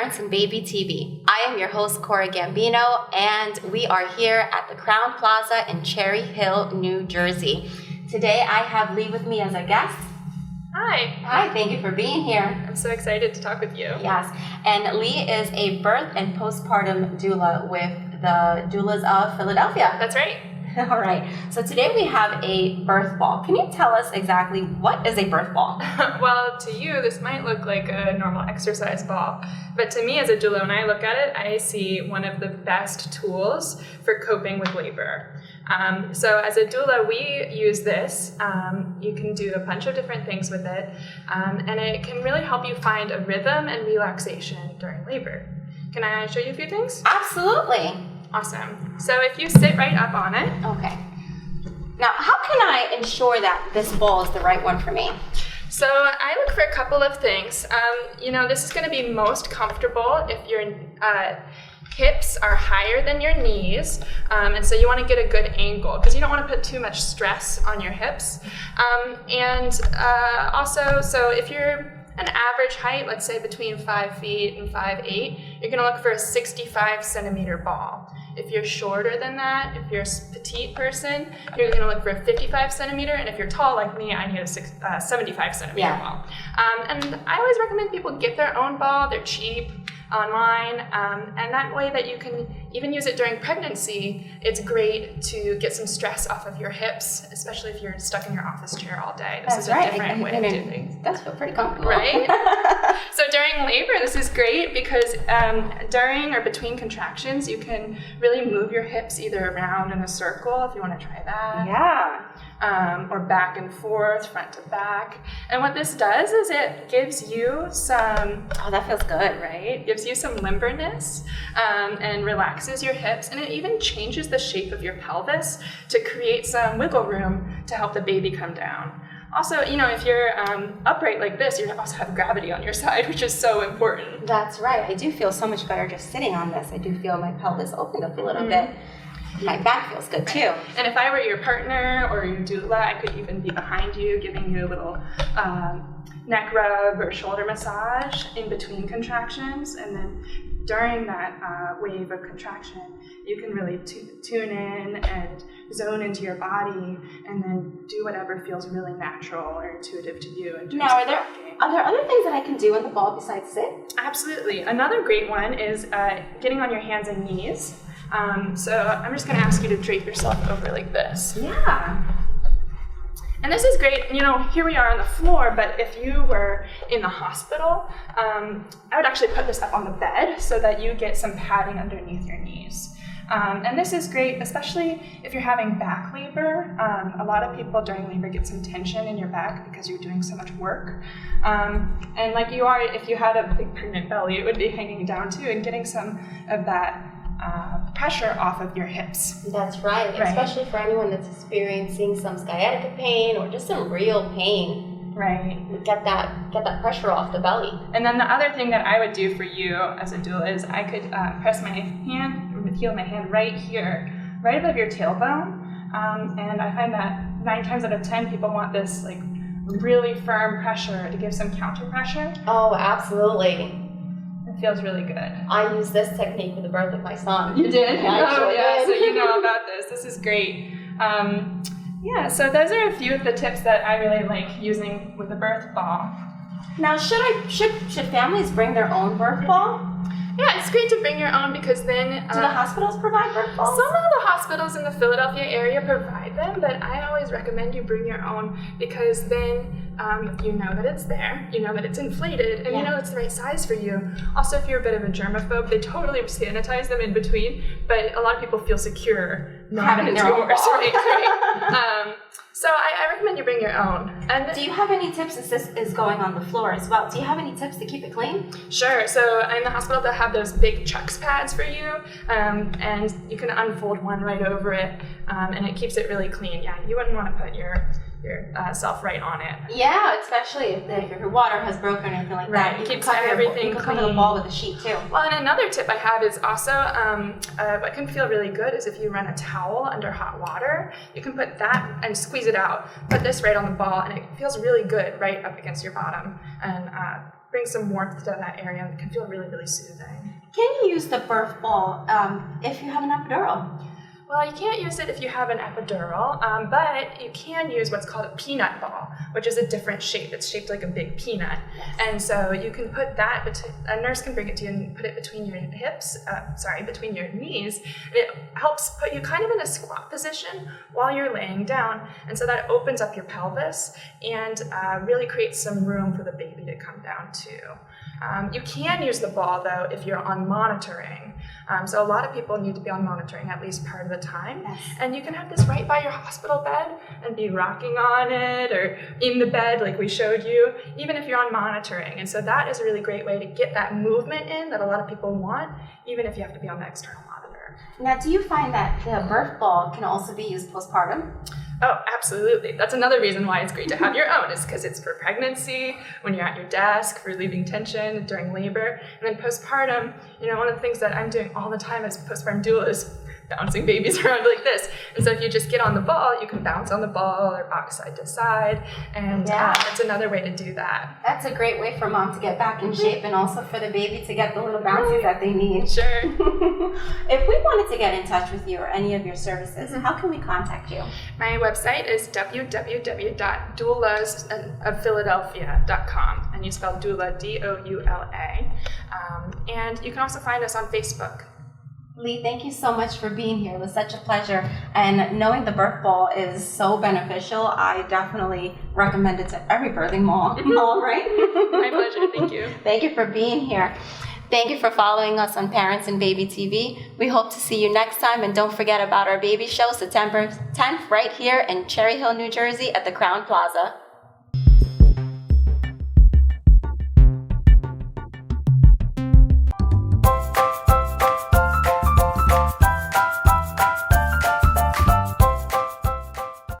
Parents and Baby TV. I am your host, Cora Gambino, and we are here at the Crown Plaza in Cherry Hill, New Jersey. Today, I have Lee with me as a guest. Hi. Hi, thank you for being here. I'm so excited to talk with you. Yes, and Lee is a birth and postpartum doula with the Doulas of Philadelphia. That's right. All right, so today we have a birth ball. Can you tell us exactly what is a birth ball? Well, to you, this might look like a normal exercise ball, but to me as a doula, when I look at it, I see one of the best tools for coping with labor. So as a doula, we use this. You can do a bunch of different things with it, and it can really help you find a rhythm and relaxation during labor. Can I show you a few things? Absolutely. Awesome. So if you sit right up on it. Okay. Now, how can I ensure that this ball is the right one for me? So I look for a couple of things. This is going to be most comfortable if your hips are higher than your knees, and so you want to get a good angle because you don't want to put too much stress on your hips. Also, so if you're an average height, let's say between 5 feet and 5'8", you're going to look for a 65 centimeter ball. If you're shorter than that, if you're a petite person, you're going to look for a 55 centimeter, and if you're tall like me, I need a 75 centimeter ball. And I always recommend people get their own ball. They're cheap online, and that way that you can even use it during pregnancy. It's great to get some stress off of your hips, especially if you're stuck in your office chair all day. This is a different way to do things. That's pretty comfortable. Right? So during labor, this is great because during or between contractions, you can really move your hips either around in a circle, if you want to try that. Yeah. Or back and forth, front to back. And what this does is it gives you some... Oh, that feels good, right? Gives you some limberness and relaxes your hips, and it even changes the shape of your pelvis to create some wiggle room to help the baby come down. Also, if you're upright like this, you also have gravity on your side, which is so important. That's right. I do feel so much better just sitting on this. I do feel my pelvis opened up a little bit. My back feels good too. And if I were your partner or your doula, I could even be behind you, giving you a little neck rub or shoulder massage in between contractions. And then during that wave of contraction, you can really tune in and zone into your body and then do whatever feels really natural or intuitive to you. Now, are there other things that I can do in the ball besides sit? Absolutely. Another great one is getting on your hands and knees. So I'm just going to ask you to drape yourself over like this. Yeah. And this is great, here we are on the floor, but if you were in the hospital, I would actually put this up on the bed so that you get some padding underneath your knees. And this is great, especially if you're having back labor. A lot of people during labor get some tension in your back because you're doing so much work. And like you are, if you had a big pregnant belly, it would be hanging down too, and getting some of that pressure off of your hips. That's right, especially for anyone that's experiencing some sciatica pain or just some real pain. Right. Get that pressure off the belly. And then the other thing that I would do for you as a doula is I could press my hand, the heel of my hand right here, right above your tailbone. And I find that 9 times out of 10 people want this like really firm pressure to give some counter pressure. Oh, absolutely. Feels really good. I used this technique with the birth of my son. You did? Oh, yeah, so you know about this. This is great. So those are a few of the tips that I really like using with the birth ball. Now, should families bring their own birth ball? Yeah, it's great to bring your own because then... Do the hospitals provide birth balls? Some of the hospitals in the Philadelphia area provide them, but I always recommend you bring your own because then you know that it's there, you know that it's inflated, and you know it's the right size for you. Also, if you're a bit of a germaphobe, they totally sanitize them in between, but a lot of people feel secure knowing that it's yours. Right. So I recommend you bring your own. And do you have any tips, since this is going on the floor as well, do you have any tips to keep it clean? Sure. So in the hospital, they'll have those big chucks pads for you, and you can unfold one right over it, and it keeps it really clean. Yeah, you wouldn't want to put yourself right on it. Yeah, especially if your water has broken or anything like that. You keep everything clean. Cover the ball with a sheet too. Well, and another tip I have is also what can feel really good is if you run a towel under hot water, you can put that and squeeze it out. Put this right on the ball, and it feels really good right up against your bottom. And bring some warmth to that area and can feel really, really soothing. Can you use the birth ball if you have an epidural? Well, you can't use it if you have an epidural, but you can use what's called a peanut ball, which is a different shape. It's shaped like a big peanut. And so you can put that, a nurse can bring it to you and put it between your between your knees. It helps put you kind of in a squat position while you're laying down. And so that opens up your pelvis and really creates some room for the baby to come down to. You can use the ball, though, if you're on monitoring. So a lot of people need to be on monitoring at least part of the time. Yes. And you can have this right by your hospital bed and be rocking on it or in the bed like we showed you, even if you're on monitoring. And so that is a really great way to get that movement in that a lot of people want, even if you have to be on the external monitor. Now, do you find that the birth ball can also be used postpartum? Oh, absolutely. That's another reason why it's great to have your own, is because it's for pregnancy, when you're at your desk, for relieving tension during labor. And then postpartum, one of the things that I'm doing all the time as postpartum doula is bouncing babies around like this. And so if you just get on the ball, you can bounce on the ball or box side to side. And that's another way to do that. That's a great way for mom to get back in shape and also for the baby to get the little bounces that they need. Sure. If we wanted to get in touch with you or any of your services, how can we contact you? My website is www.doulasofphiladelphia.com, and you spell doula, D-O-U-L-A. And you can also find us on Facebook. Lee, thank you so much for being here. It was such a pleasure. And knowing the birth ball is so beneficial, I definitely recommend it to every birthing mom, right? My pleasure. Thank you. Thank you for being here. Thank you for following us on Parents and Baby TV. We hope to see you next time. And don't forget about our baby show, September 10th, right here in Cherry Hill, New Jersey at the Crown Plaza.